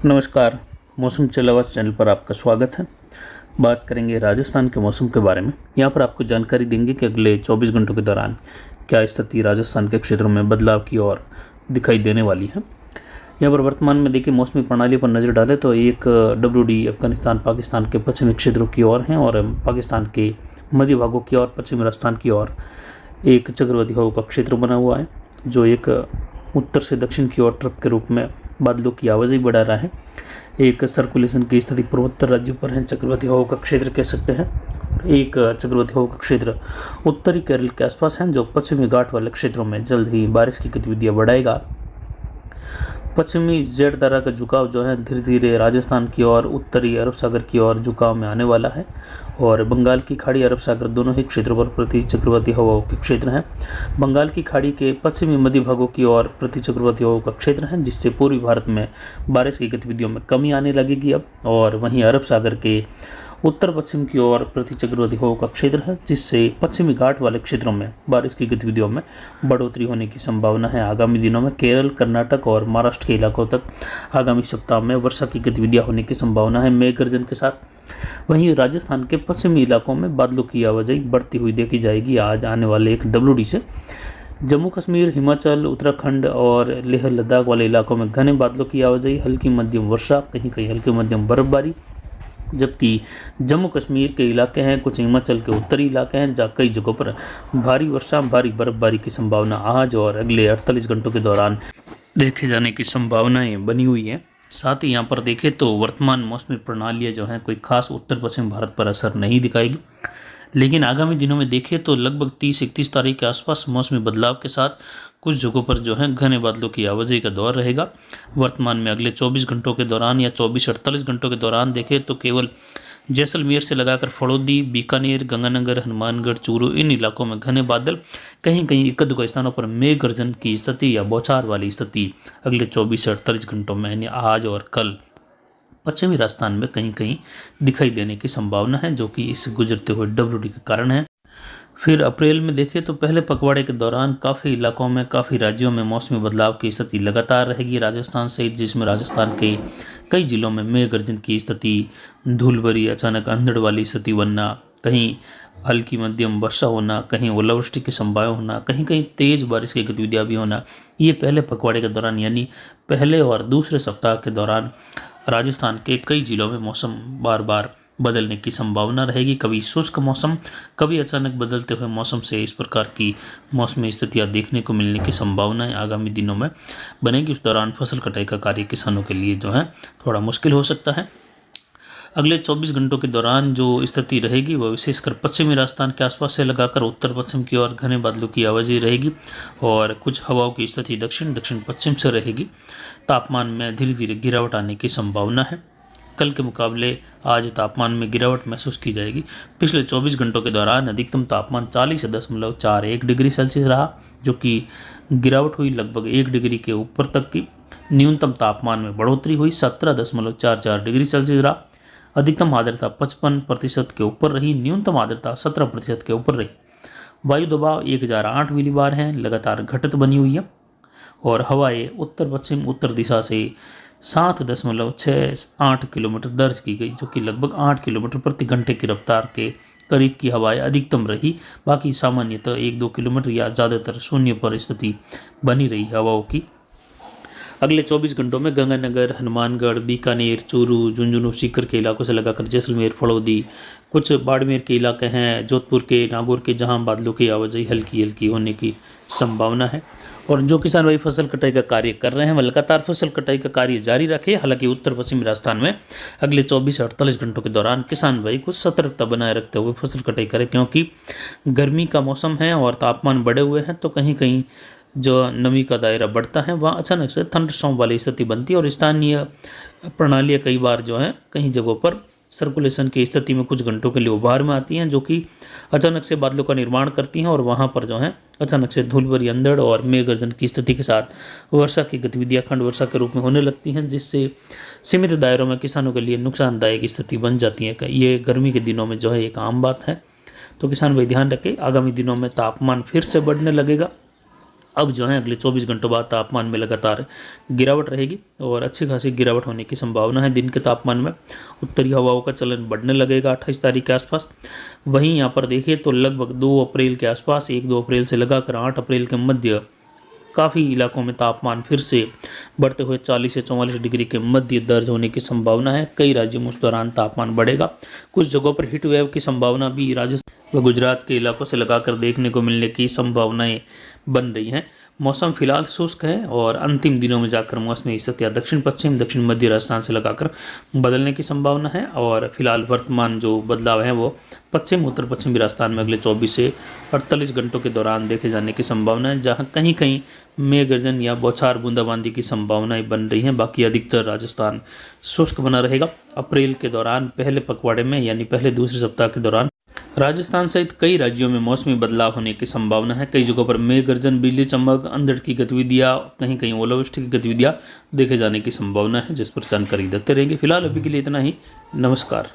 नमस्कार। मौसम चलावा चैनल पर आपका स्वागत है। बात करेंगे राजस्थान के मौसम के बारे में। यहाँ पर आपको जानकारी देंगे कि अगले 24 घंटों के दौरान क्या स्थिति राजस्थान के क्षेत्रों में बदलाव की ओर दिखाई देने वाली है। यहाँ पर वर्तमान में देखिए मौसमी प्रणाली पर नज़र डालें तो एक WD अफगानिस्तान पाकिस्तान के पश्चिमी क्षेत्रों की ओर है और पाकिस्तान के मध्य भागों की ओर पश्चिमी राजस्थान की ओर एक चक्रवाती हवा का क्षेत्र बना हुआ है जो एक उत्तर से दक्षिण की ओर ट्रफ के रूप में बादलों की आवाजाही बढ़ा रहा है। एक सर्कुलेशन की स्थिति पूर्वोत्तर राज्यों पर है, चक्रवाती हवा का क्षेत्र कह सकते हैं। एक चक्रवाती हवा का क्षेत्र उत्तरी केरल के आसपास है जो पश्चिमी घाट वाले क्षेत्रों में जल्द ही बारिश की गतिविधियां बढ़ाएगा। पश्चिमी जेट धारा का झुकाव जो है धीरे धीरे राजस्थान की ओर उत्तरी अरब सागर की ओर झुकाव में आने वाला है और बंगाल की खाड़ी अरब सागर दोनों ही क्षेत्रों पर प्रति चक्रवाती हवाओं के क्षेत्र हैं। बंगाल की खाड़ी के पश्चिमी मध्य भागों की ओर प्रति चक्रवाती हवाओं का क्षेत्र है जिससे पूर्वी भारत में बारिश की गतिविधियों में कमी आने लगेगी अब। और वहीं अरब सागर के उत्तर पश्चिम की ओर प्रति चक्रवाती हवाओं का क्षेत्र है जिससे पश्चिमी घाट वाले क्षेत्रों में बारिश की गतिविधियों में बढ़ोतरी होने की संभावना है। आगामी दिनों में केरल, कर्नाटक और महाराष्ट्र के इलाकों तक आगामी सप्ताह में वर्षा की गतिविधियां होने की संभावना है मेघ गर्जन के साथ। वहीं राजस्थान के पश्चिमी इलाकों में बादलों की आवाजाही बढ़ती हुई देखी जाएगी आज आने वाले एक WD से। जम्मू कश्मीर, हिमाचल, उत्तराखंड और लेह लद्दाख वाले इलाकों में घने बादलों की आवाजाही, हल्की मध्यम वर्षा, कहीं कहीं हल्की मध्यम बर्फबारी, जबकि जम्मू कश्मीर के इलाके हैं, कुछ हिमाचल के उत्तरी इलाके हैं जहाँ कई जगहों पर भारी वर्षा, भारी बर्फबारी की संभावना आज और अगले 48 घंटों के दौरान देखे जाने की संभावनाएं बनी हुई है। साथ ही यहाँ पर देखें तो वर्तमान मौसमी प्रणालियाँ जो हैं कोई खास उत्तर पश्चिम भारत पर असर नहीं दिखाएगी, लेकिन आगामी दिनों में देखें तो लगभग 30-31 तारीख के आसपास मौसमी बदलाव के साथ कुछ जगहों पर जो है घने बादलों की आवाजाही का दौर रहेगा। वर्तमान में अगले 24 घंटों के दौरान या 24-48 घंटों के दौरान देखें तो केवल जैसलमेर से लगाकर फड़ौदी, बीकानेर, गंगानगर, हनुमानगढ़, चूरू इन इलाकों में घने बादल, कहीं कहीं एक दो स्थानों पर मेघ गर्जन की स्थिति या बौछार वाली स्थिति अगले 24-48 घंटों में यानी आज और कल पश्चिमी राजस्थान में कहीं कहीं दिखाई देने की संभावना है जो कि इस गुजरते हुए WD के कारण है। फिर अप्रैल में देखें तो पहले पखवाड़े के दौरान काफ़ी इलाकों में, काफ़ी राज्यों में मौसमी बदलाव की स्थिति लगातार रहेगी राजस्थान सहित, जिसमें राजस्थान के कई जिलों में मेघ गर्जन की स्थिति, धूल भरी अचानक अंधड़ वाली स्थिति बनना, कहीं हल्की मध्यम वर्षा होना, कहीं ओलावृष्टि की संभावना होना, कहीं कहीं तेज बारिश की गतिविधियाँ भी होना, ये पहले पखवाड़े के दौरान यानी पहले और दूसरे सप्ताह के दौरान राजस्थान के कई जिलों में मौसम बार बार बदलने की संभावना रहेगी। कभी शुष्क मौसम, कभी अचानक बदलते हुए मौसम से इस प्रकार की मौसमी स्थितियां देखने को मिलने की संभावनाएं आगामी दिनों में बनेगी। उस दौरान फसल कटाई का कार्य किसानों के लिए जो है थोड़ा मुश्किल हो सकता है। अगले 24 घंटों के दौरान जो स्थिति रहेगी वह विशेषकर पश्चिमी राजस्थान के आसपास से लगाकर उत्तर पश्चिम की ओर घने बादलों की आवाजाही रहेगी और कुछ हवाओं की स्थिति दक्षिण दक्षिण पश्चिम से रहेगी। तापमान में धीरे धीरे गिरावट आने की संभावना है। कल के मुकाबले आज तापमान में गिरावट महसूस की जाएगी। पिछले 24 घंटों के दौरान अधिकतम तापमान 40.41 डिग्री सेल्सियस रहा जो कि गिरावट हुई लगभग 1 डिग्री के ऊपर तक की। न्यूनतम तापमान में बढ़ोतरी हुई 17.44 डिग्री सेल्सियस रहा। अधिकतम आर्द्रता 55% के ऊपर रही, न्यूनतम आर्द्रता 17% के ऊपर रही। वायु दबाव 1008 मिलीबार है, लगातार घटत बनी हुई है और हवाएं उत्तर पश्चिम उत्तर दिशा से 7.68 किलोमीटर दर्ज की गई जो कि लगभग 8 किलोमीटर प्रति घंटे की रफ्तार के करीब की हवाएं अधिकतम रही। बाकी सामान्यतः 1-2 किलोमीटर या ज़्यादातर शून्य पर स्थिति बनी रही हवाओं की। अगले 24 घंटों में गंगानगर, हनुमानगढ़, बीकानेर, चूरू, झुंझुनू, सीकर के इलाकों से लगाकर जैसलमेर, फड़ौदी, कुछ बाड़मेर के इलाके हैं, जोधपुर के, नागौर के, जहां बादलों की आवाजाही हल्की हल्की होने की संभावना है। और जो किसान भाई फसल कटाई का कार्य कर रहे हैं वह लगातार फसल कटाई का कार्य जारी रखें। हालांकि उत्तर पश्चिमी राजस्थान में अगले 24-48 घंटों के दौरान किसान भाई कुछ सतर्कता बनाए रखते हुए फसल कटाई करें क्योंकि गर्मी का मौसम है और तापमान बढ़े हुए हैं तो कहीं कहीं जो नमी का दायरा बढ़ता है वहाँ अचानक से थंडरस्टॉर्म वाली स्थिति बनती है और स्थानीय प्रणालियाँ कई बार जो है कई जगहों पर सर्कुलेशन की स्थिति में कुछ घंटों के लिए उभार में आती हैं जो कि अचानक से बादलों का निर्माण करती हैं और वहाँ पर जो है अचानक से धूल भरी अंधड़ और मेघ गर्जन की स्थिति के साथ वर्षा की गतिविधियाँ खंड वर्षा के रूप में होने लगती हैं जिससे सीमित दायरों में किसानों के लिए नुकसानदायक स्थिति बन जाती है। ये गर्मी के दिनों में जो है एक आम बात है तो किसान भाई ध्यान रखें। आगामी दिनों में तापमान फिर से बढ़ने लगेगा अब जो है अगले 24 घंटों बाद तापमान में लगातार गिरावट रहेगी और अच्छी खासी गिरावट होने की संभावना है। दिन के तापमान में उत्तरी हवाओं का चलन बढ़ने लगेगा 28 तारीख के आसपास। वहीं यहाँ पर देखिए तो लगभग 2 अप्रैल के आसपास, 1-2 अप्रैल से लगाकर 8 अप्रैल के मध्य काफ़ी इलाकों में तापमान फिर से बढ़ते हुए 40 से 44 डिग्री के मध्य दर्ज होने की संभावना है। कई राज्यों में उस दौरान तापमान बढ़ेगा। कुछ जगहों पर हीट वेव की संभावना भी राजस्थान व गुजरात के इलाकों से लगाकर देखने को मिलने की संभावनाएं बन रही हैं। मौसम फिलहाल शुष्क है और अंतिम दिनों में जाकर मौसमी स्थितियाँ दक्षिण पश्चिम, दक्षिण मध्य राजस्थान से लगाकर बदलने की संभावना है। और फिलहाल वर्तमान जो बदलाव है वो पश्चिम उत्तर पश्चिमी राजस्थान में अगले 24 से 48 घंटों के दौरान देखे जाने की संभावना है, जहाँ कहीं कहीं मेघ गर्जन या बौछार बूंदाबांदी की संभावनाएं बन रही हैं। बाकी अधिकतर राजस्थान शुष्क बना रहेगा। अप्रैल के दौरान पहले पखवाड़े में यानी पहले दूसरे सप्ताह के दौरान राजस्थान सहित कई राज्यों में मौसमी बदलाव होने की संभावना है। कई जगहों पर मेघ गर्जन, बिजली चमक, अंधड़ की गतिविधियां, कहीं कहीं ओलावृष्टि की गतिविधियां देखे जाने की संभावना है, जिस पर जानकारी देते रहेंगे। फिलहाल अभी के लिए इतना ही। नमस्कार।